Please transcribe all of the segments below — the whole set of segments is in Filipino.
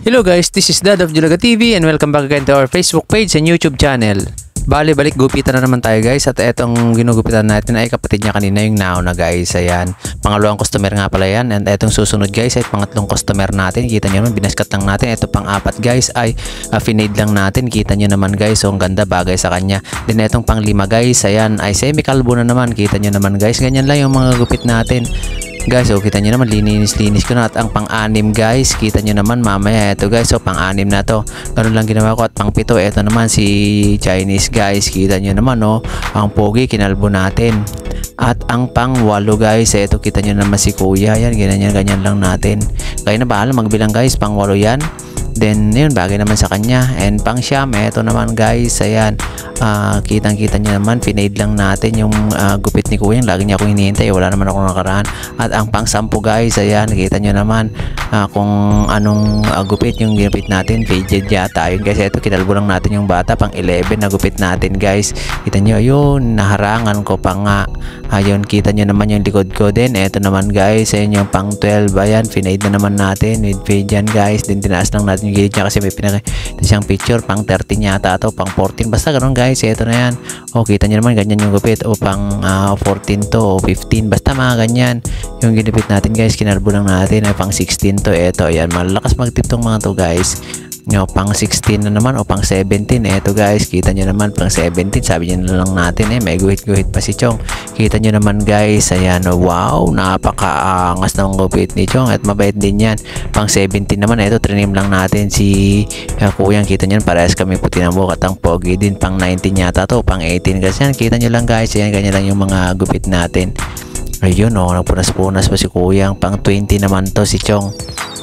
Hello guys, this is Dad of Julaga TV and welcome back again to our Facebook page and YouTube channel. Bali, balik gupitan na naman tayo guys, at etong ginugupitan natin ay kapatid niya kanina yung nauna guys. Ayan, pangalawang customer nga pala yan, and etong susunod guys ay pangatlong customer natin. Kita nyo naman, binaskat lang natin. Ito pang apat guys ay finade lang natin. Kita nyo naman guys, so ang ganda, bagay sa kanya. Then etong pang lima guys, ayan ay semi-kalbo na naman. Kita nyo naman guys, ganyan lang yung mga gupit natin guys. So kita nyo naman, linis ko na. At ang pang-anim guys, kita nyo naman mamaya ito guys, so pang-anim na to, ganun lang ginawa ko. At pang-pito, ito naman si Chinese guys, kita nyo naman oh, ang pogi, kinalbo natin. At ang pang-walo guys, ito kita nyo naman si kuya, yan, ganyan lang natin. Kaya na bahala magbilang guys, pang-walo yan. Then yun, bagay naman sa kanya. And pang siyam, eto naman guys, ayan, kitang-kita nyo naman, finade lang natin yung gupit ni kuya. Lagi niya akong hinihintay, wala naman akong nakaraan. At ang pang 10 guys, ayan, kita nyo naman kung anong gupit yung ginupit natin. Faded yata yun guys. Eto, kinalbo lang natin yung bata. Pang 11 na gupit natin guys. Kita nyo, ayun, naharangan ko pa nga. Ayun, kita nyo naman yung likod ko din. Eto naman guys, ayun yung pang 12, ayan, finade na naman natin with fade yan guys. Then tinaas lang natin yung gilid niya kasi may pinakita siyang picture. Pang 13 yata ito, pang 14, basta ganun guys. Eto na yan, o kita nyo naman, ganyan yung gupit. O pang 14 to, o 15, basta mga ganyan yung ginupit natin guys. Kinalbo lang natin. Ay pang 16 to, eto, ayan, malakas magtitong mga to guys. No, pang 16 na naman, o pang 17. Eto guys, kita nyo naman, pang 17, sabi nyo na lang natin may guhit-guhit pa si Chong. Kita nyo naman guys, ayan, wow, napakaangas ng gupit ni Chong at mabait din yan. Pang 17 naman, eto, trinim lang natin si kuyang, kita nyo, parehas kami puti ng buhok. At ang pogi din, pang 19 yata to, pang 18 kasi yan, kita nyo lang guys, ayan, ganyan lang yung mga gupit natin. Ayun o, nagpunas-punas pa si kuyang. Pang 20 naman to si Chong.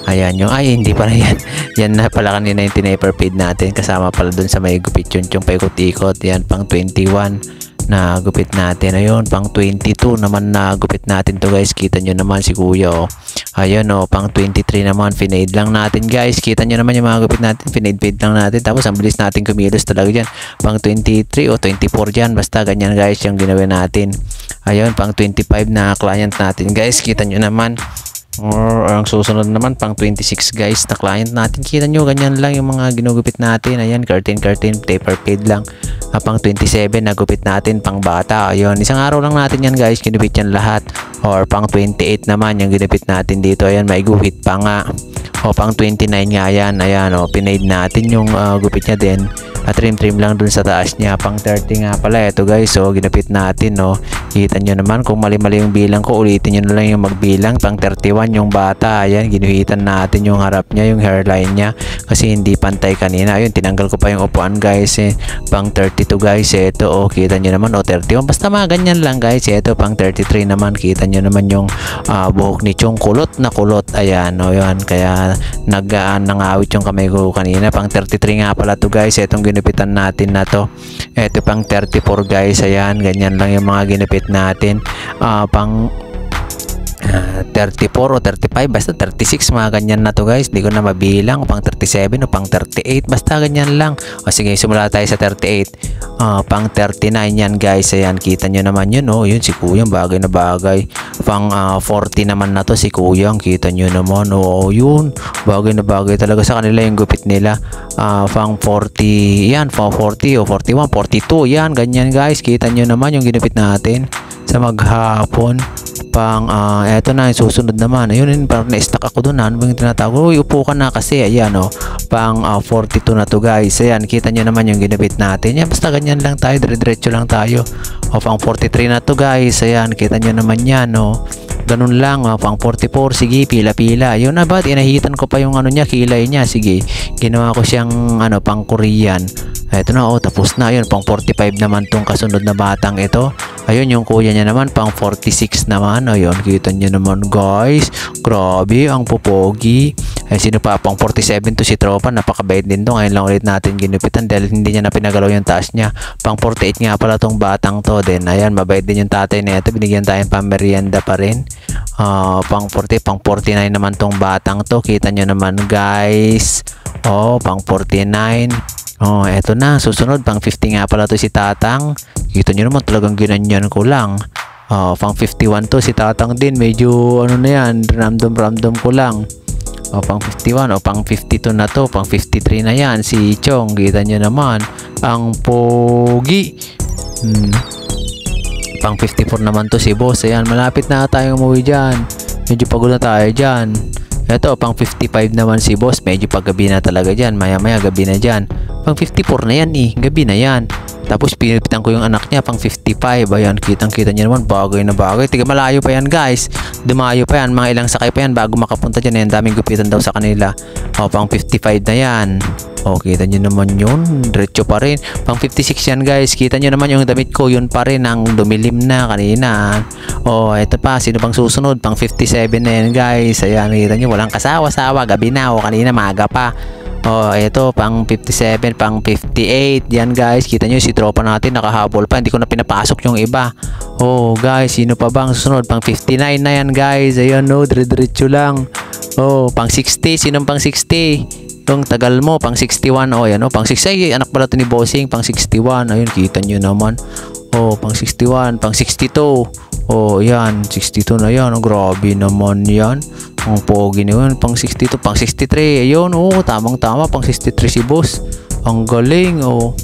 Ayan yung, ay hindi pala yan. Yan na pala kanina yung tinaper feed natin. Kasama pala dun sa may gupit yun, yung paikot-ikot. Yan, pang 21 na gupit natin. Ayun, pang 22 naman na gupit natin to guys. Kita nyo naman si kuya oh. Ayun oh, pang 23 naman, finade lang natin guys. Kita nyo naman yung mga gupit natin, finade lang natin. Tapos ang bilis natin kumilos talaga dyan. Pang 23 o 24 dyan, basta ganyan guys yung ginawa natin. Ayun, pang 25 na client natin guys. Kita nyo naman. Or ang susunod naman, pang 26 guys na client natin. Kita nyo, ganyan lang yung mga ginugupit natin. Ayan, curtain, taper fade lang. Pang 27 na gupit natin, pang bata. Ayun, isang araw lang natin yan guys, ginupit yan lahat. Or pang 28 naman yung ginupit natin dito. Ayan, may guhit pa nga. O pang 29 nga yan. Ayan o, pinade natin yung gupit niya din. At trim lang dun sa taas niya. Pang 30 nga pala ito guys, so ginupit natin no. Kita nyo naman, kung mali-mali yung bilang ko, ulitin nyo na lang yung magbilang. Pang 31 yung bata, ayan, ginuhitan natin yung harap niya, yung hairline niya, kasi hindi pantay kanina. Ayun, tinanggal ko pa yung upuan guys Pang 32 guys, ito o, kita nyo naman, o 31, basta mga ganyan lang guys. Ito pang 33 naman, kita nyo naman yung buhok ni Chong, kulot na kulot. Ayan o, yan, kaya nangawit yung kamay ko kanina. Pang 33 nga pala to guys, itong ginupitan natin na to. Ito pang 34 guys, ayan, ganyan lang yung mga ginupit natin. Pang 34 o 35, basta 36, mga ganyan na to guys. Hindi ko na mabilang. Pang 37 o pang 38, basta ganyan lang. O sige, simula tayo sa 38. Pang 39 yan guys. Ayan, kita nyo naman yun oh. Yun si kuyang, bagay na bagay. Pang 40 naman na to si kuyang, kita nyo naman oh. Yun, bagay na bagay talaga sa kanila yung gupit nila. Pang 40 yan, pang 40 o 41, 42 yan, ganyan guys. Kita nyo naman yung ginupit natin sa maghapon. Pang eto na yung susunod naman. Ayun, parang na-stuck ako doon. Ano bang tinatawag? Uy, upo ka na kasi. Ayan oh, pang 42 na to guys. Ayan, kita nyo naman yung ginupit natin. Yan, basta ganyan lang tayo, dire-diretso lang tayo. O pang 43 na to guys. Ayan, kita nyo naman yan oh. Ganun lang, pang 44, sige, pila-pila. Ayun na ba, inahitan ko pa yung ano niya, kilay niya. Sige, ginawa ko siyang ano, pang Korean. Ito na oh, tapos na. Ayun, pang 45 naman tong kasunod na batang ito. Ayun, yung kuya niya naman, pang 46 naman. Ayun, kita nyo naman guys. Grabe, ang popogi. Ay, sino pa? Pang 47 to si Tropa. Napakabait din to. Ngayon lang ulit natin ginupitan dahil hindi niya na pinagalaw yung taas niya. Pang 48 nga pala tong batang to. Then, ayan, mabait din yung tatay na ito. Binigyan tayong pamerienda pa rin. Pang 40, pang 49 naman tong batang to. Kita nyo naman guys. Oh, pang 49. Oh, eto na. Susunod, pang 50 nga pala to si Tatang. Kita nyo naman, talagang ginanyan ko lang. Pang 51 to si Tatang din. Medyo ano na yan, random ko lang. O pang 51, o pang 52 na to, pang 53 na yan si Chong. Kita nyo naman ang pogi. Pang 54 naman to si boss. Ayan, malapit na tayong umuwi dyan. Medyo pagod na tayo dyan. Ito, pang 55 naman si boss. Medyo paggabi na talaga dyan. Maya maya gabi na dyan. Pang 54 na yan gabi na yan. Tapos pinipitan ko yung anak niya pang 55. Ayan, kitang-kita niya naman, bagay na bagay. Tiga malayo pa yan guys. Dumayo pa yan, mga ilang sakay pa yan bago makapunta dyan. Ayan, daming gupitan daw sa kanila. O, pang 55 na yan. O, kita nyo naman yun, diretso pa rin. Pang 56 yan guys. Kita nyo naman yung damit ko, yun pa rin ang dumilim na kanina. O, ito pa, sino bang susunod? Pang 57 na yan guys. Ayan, kita nyo, walang kasawa-sawa. Gabi na, o kanina maaga pa. Oh, ito pang 57, pang 58. Yan guys, kita nyo si tropa natin nakahabol pa. Hindi ko na pinapasok yung iba. Oh, guys, sino pa bang susunod? Pang 59 na yan guys. Ayan no, dire-diretso lang. Oh, pang 60, sinong pang 60? Yung tagal mo, pang 61. Oh, yan oh, pang 60. Ay, anak pala to ni Bossing, pang 61. Ayun, kita nyo naman. Oh, pang 61, pang 62. Oh, yan, 62 na yan. Oh, grabe naman yan. Ang pogi na yun, pang 62, pang 63. Ayun, oh, tamang-tama, pang 63 si boss. Ang galing, oh.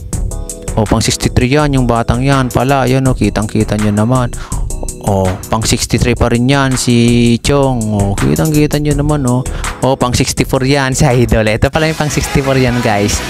Oh, pang 63 yan, yung batang yan pala. Ayun, oh, kitang-kita nyo naman. Oh, pang 63 pa rin yan si Chong. Oh, kitang-kita nyo naman, oh. Oh, pang 64 yan si Idol. Ito pala yung pang 64 yan, guys.